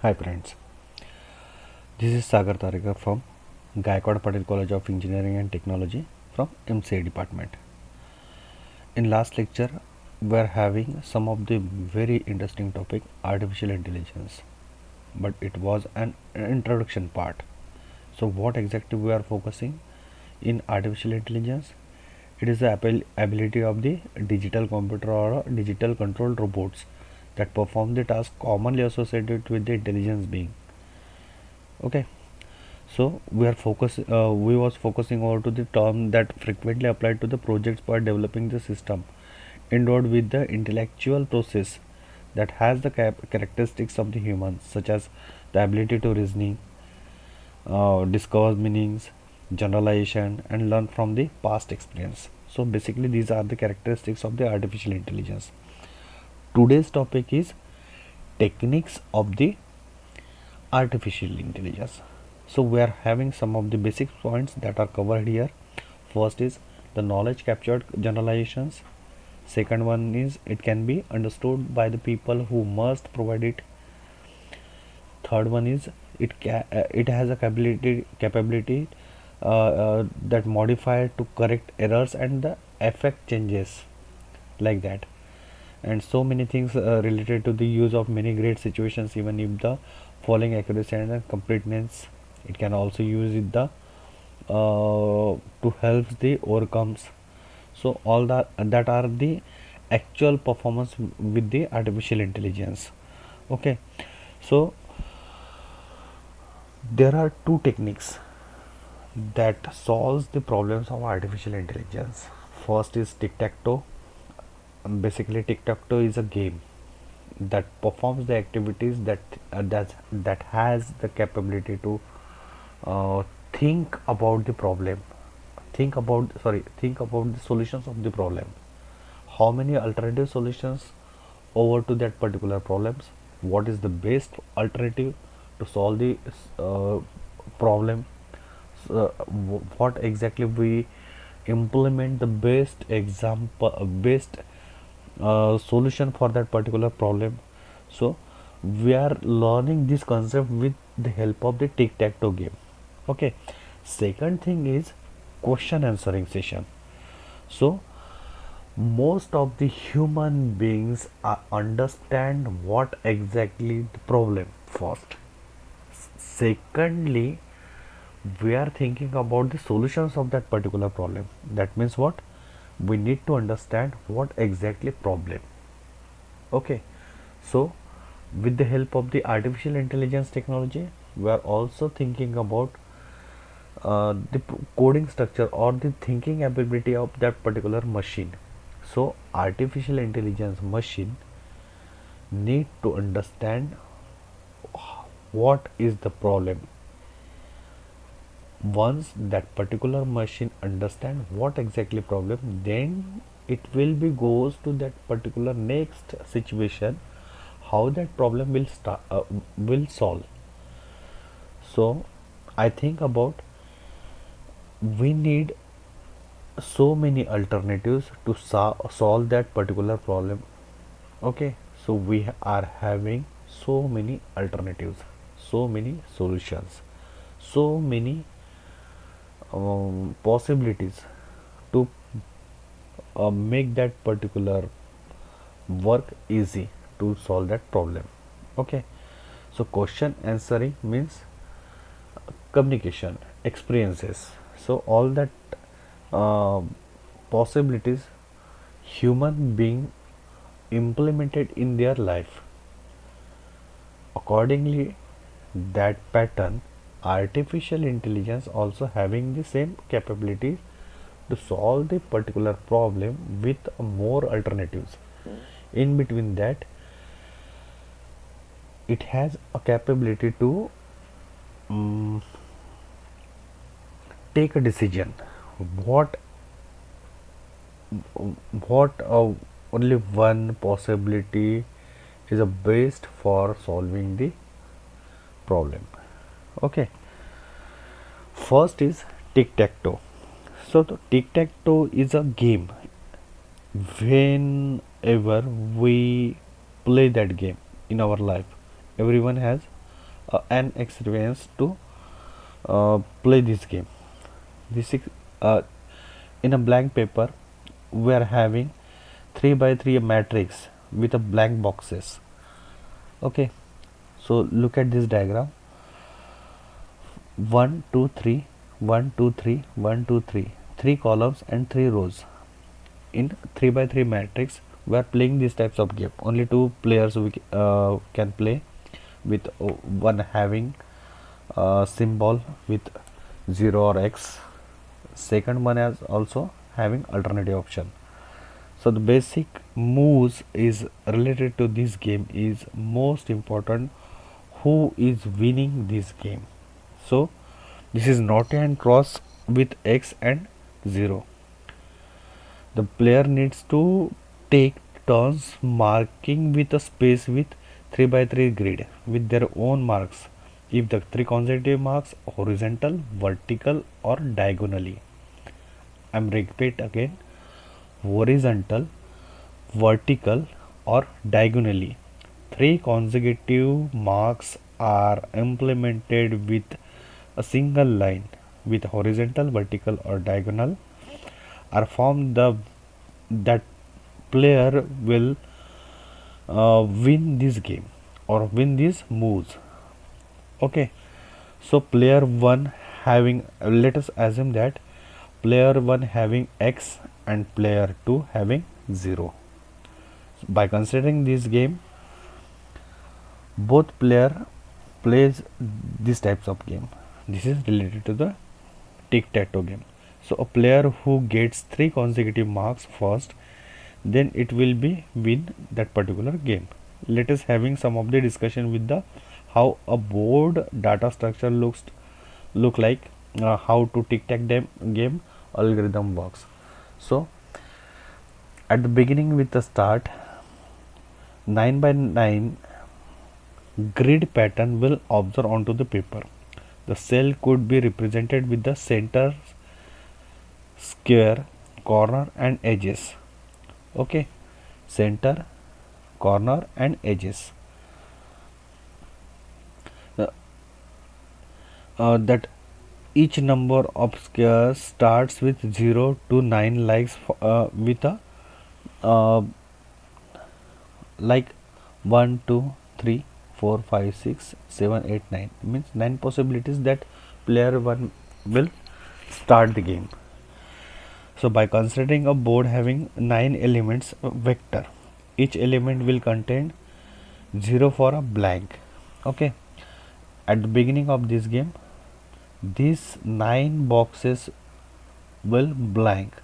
Hi friends, this is Sagar Tarika from Gaikwad Patel College of Engineering and Technology from MCA department. In last lecture, we are having some of the very interesting topic artificial intelligence, but it was an introduction part. So what exactly we are focusing in artificial intelligence? It is the ability of the digital computer or digital controlled robots that perform the task commonly associated with the intelligence being. Okay. So we was focusing over to the term that frequently applied to the projects by developing the system endowed with the intellectual process that has the characteristics of the humans, such as the ability to reasoning, discover meanings, generalization, and learn from the past experience. So basically, these are the characteristics of the artificial intelligence. Today's topic is techniques of the artificial intelligence. So we are having some of the basic points that are covered here. First is the knowledge captured generalizations. Second one is it can be understood by the people who must provide it. Third one is it has a capability that modify to correct errors and the effect changes, like that. And so many things related to the use of many great situations, even if the following accuracy and completeness. It can also use it the to help the overcomes. So all that are the actual performance with the artificial intelligence. Okay, so there are two techniques that solves the problems of artificial intelligence. First is tic-tac-toe. Basically, tic-tac-toe is a game that performs the activities that has the capability to think about the problem, think about the solutions of the problem. How many alternative solutions over to that particular problems? What is the best alternative to solve the uh, problem? So, what exactly we implement the best example, best solution for that particular problem. So we are learning this concept with the help of the tic-tac-toe game. Okay, second thing is question answering session. So most of the human beings understand what exactly the problem first. Secondly, we are thinking about the solutions of that particular problem. That means what? We need to understand what exactly problem. Okay, so with the help of the artificial intelligence technology, we are also thinking about the coding structure or the thinking ability of that particular machine. So artificial intelligence machine need to understand what is the problem. Once that particular machine understand what exactly problem, then it will be goes to that particular next situation, how that problem will solve. So I think about we need so many alternatives to solve that particular problem. Okay, so we are having so many alternatives, so many solutions, so many possibilities to make that particular work easy to solve that problem. Okay, so question answering means communication experiences. So all that uh, possibilities human being implemented in their life. Accordingly, that pattern artificial intelligence also having the same capability to solve the particular problem with more alternatives. In between that, it has a capability to um, take a decision. What what only one possibility is the best for solving the problem. Okay, first is tic-tac-toe. So the tic-tac-toe is a game. Whenever we play that game in our life, everyone has an experience to play this game. This is in a blank paper. We are having 3 by 3 matrix with a blank boxes. Okay, so look at this diagram. 1 2 3 1 2 3 1 2 3 3 columns and 3 rows. In 3 by 3 matrix we are playing these types of game. Only two players we can play, with one having symbol with 0 or x, second one is also having alternative option. So the basic moves is related to this game is most important, who is winning this game. So this is not and cross with x and 0. The player needs to take turns marking with a space with 3 by 3 grid with their own marks. If the three consecutive marks horizontal, vertical or diagonally. I'm repeat again, horizontal, vertical or diagonally. Three consecutive marks are implemented with a single line with horizontal, vertical or diagonal are formed. That player will win this game or win these moves. Okay, so player 1 having, let us assume that player 1 having x and player 2 having 0. By considering this game, both player plays these types of game. This is related to the tic-tac-toe game. So a player who gets 3 consecutive marks first, then it will be win that particular game. Let us having some of the discussion with the how a board data structure look like, how to game algorithm works. So at the beginning with the start, 9 by 9 grid pattern will observe onto the paper. The cell could be represented with the center, square, corner and edges. Okay, center, corner and edges. That each number of squares starts with 0 to 9 likes with a uh, like 1 2 3 4 5 6 7 8 9, means 9 possibilities that player 1 will start the game. So by considering a board having 9 elements vector, each element will contain 0 for a blank. Okay, at the beginning of this game these 9 boxes will blank.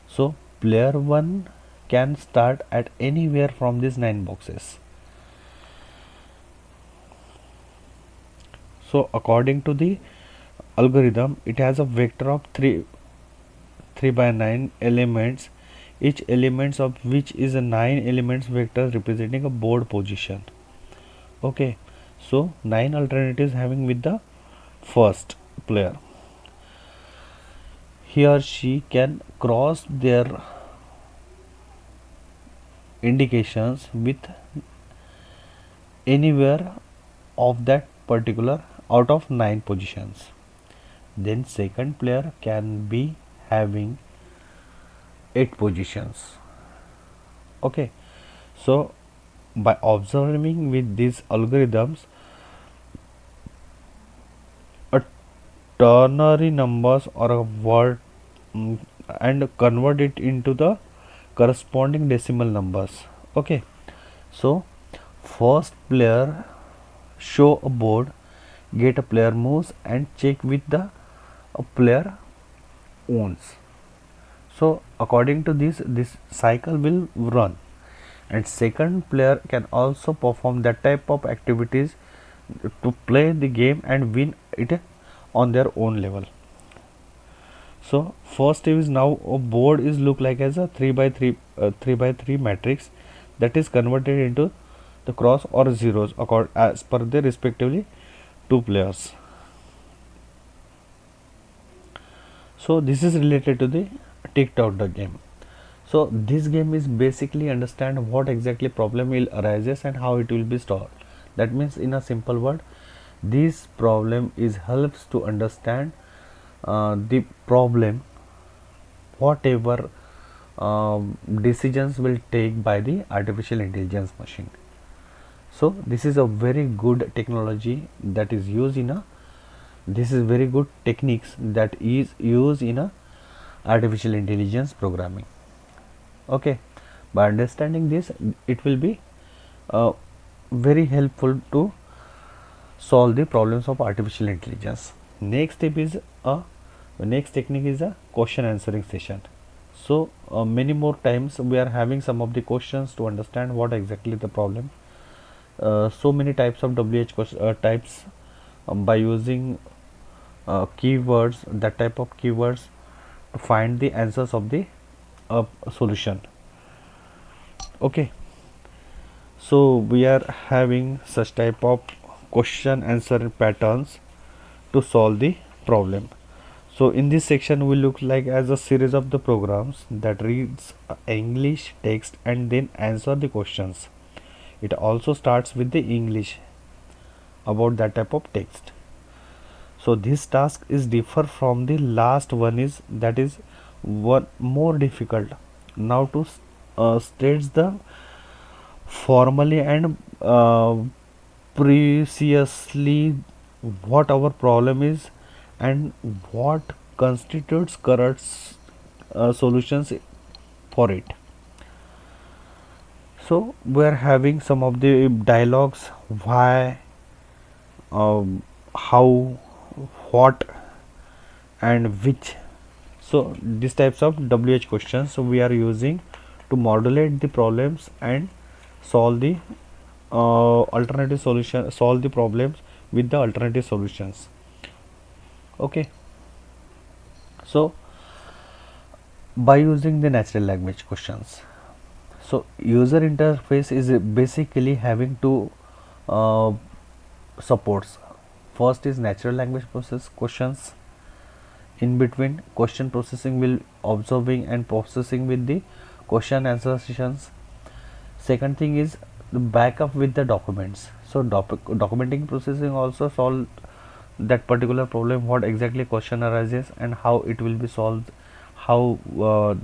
So player 1 can start at anywhere from these 9 boxes. So according to the algorithm, it has a vector of 3 by 9 elements, each elements of which is a 9 elements vector representing a board position. Okay, so 9 alternatives having with the first player. He or she can cross their indications with anywhere of that particular out of 9 positions. Then second player can be having 8 positions. Okay, so by observing with these algorithms, a ternary numbers or a word and convert it into the corresponding decimal numbers. Okay, so first player show a board, get a player moves and check with the player owns. So according to this cycle will run, and second player can also perform that type of activities to play the game and win it on their own level. So first is now a board is look like as a 3 by 3 matrix that is converted into the cross or zeros as per the respectively two players. So this is related to the tic-tac-toe game. So this game is basically understand what exactly problem will arises and how it will be solved. That means, in a simple word, this problem is helps to understand the problem, whatever decisions will take by the artificial intelligence machine. So this is a very good technology that is used in a, this is very good techniques that is used in a artificial intelligence programming. Okay, by understanding this, it will be very helpful to solve the problems of artificial intelligence. Next step is a, the next technique is a question answering session. So many more times we are having some of the questions to understand what exactly the problem. So many types of types, by using keywords, that type of keywords, to find the answers of the solution. Okay, so we are having such type of question answer patterns to solve the problem. So in this section we look like as a series of the programs that reads English text and then answer the questions. It also starts with the English about that type of text. So this task is differ from the last one, is that is one more difficult. Now to states the formally and preciously what our problem is and what constitutes correct solutions for it. So we are having some of the dialogues, why, how, what, and which. So these types of WH questions we are using to modulate the problems and solve the alternative solution, solve the problems with the alternative solutions. Okay, so by using the natural language questions, so user interface is basically having two uh, supports. First is natural language process questions. In between, question processing will observing and processing with the question answer sessions. Second thing is the backup with the documents. So documenting processing also solve that particular problem, what exactly question arises and how it will be solved, how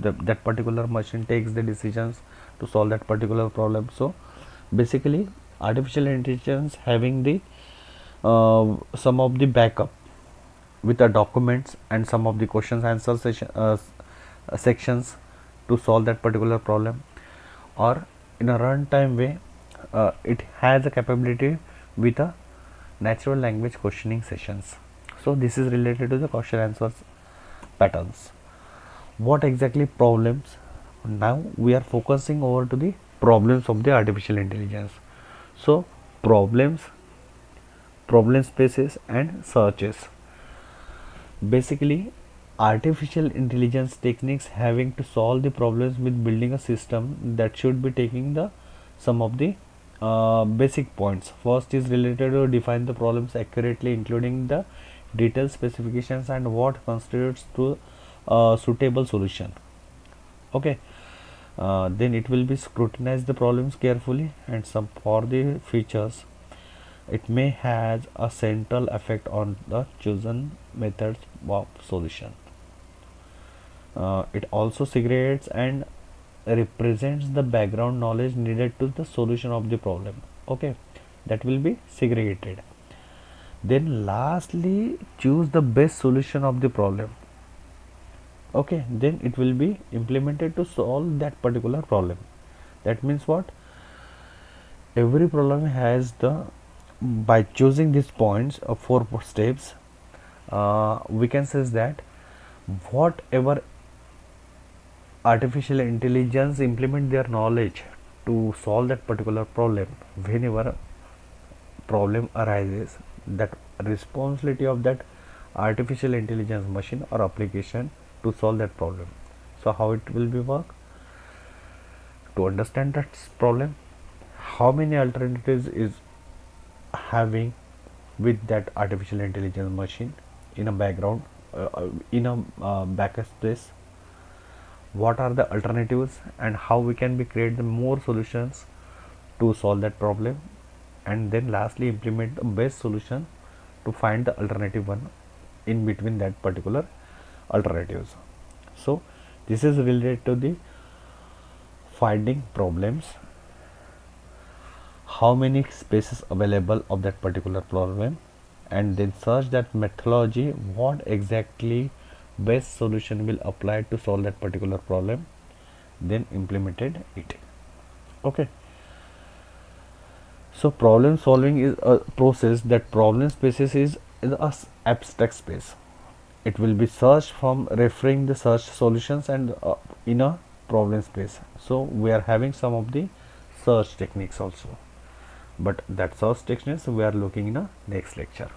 that particular machine takes the decisions to solve that particular problem. So basically artificial intelligence having the some of the backup with the documents and some of the questions answer sections to solve that particular problem, or in a runtime way, it has a capability with a natural language questioning sessions. So this is related to the question answers patterns. What exactly problems? Now we are focusing over to the problems of the artificial intelligence. So problems, problem spaces, and searches. Basically, artificial intelligence techniques having to solve the problems with building a system that should be taking the some of the basic points. First is related to define the problems accurately, including the detailed specifications and what constitutes to suitable solution. Okay, then it will be scrutinize the problems carefully, and some for the features it may has a central effect on the chosen methods of solution. It also segregates and represents the background knowledge needed to the solution of the problem. Okay, that will be segregated. Then lastly, choose the best solution of the problem. Okay, then it will be implemented to solve that particular problem. That means what? Every problem has the, by choosing these points of 4 steps, we can say that whatever artificial intelligence implement their knowledge to solve that particular problem, whenever problem arises, that responsibility of that artificial intelligence machine or application to solve that problem. So how it will be work? To understand that problem, how many alternatives is having with that artificial intelligence machine in a background, in a backup space, what are the alternatives and how we can be create the more solutions to solve that problem. and then lastly implement the best solution to find the alternative one in between that particular alternatives. So this is related to the finding problems, how many spaces available of that particular problem, and then search that methodology what exactly best solution will apply to solve that particular problem, then implemented it. Okay, so problem solving is a process that problem spaces is a abstract space. It will be searched from referring the search solutions and in a problem space. So we are having some of the search techniques also, but that search techniques we are looking in a next lecture.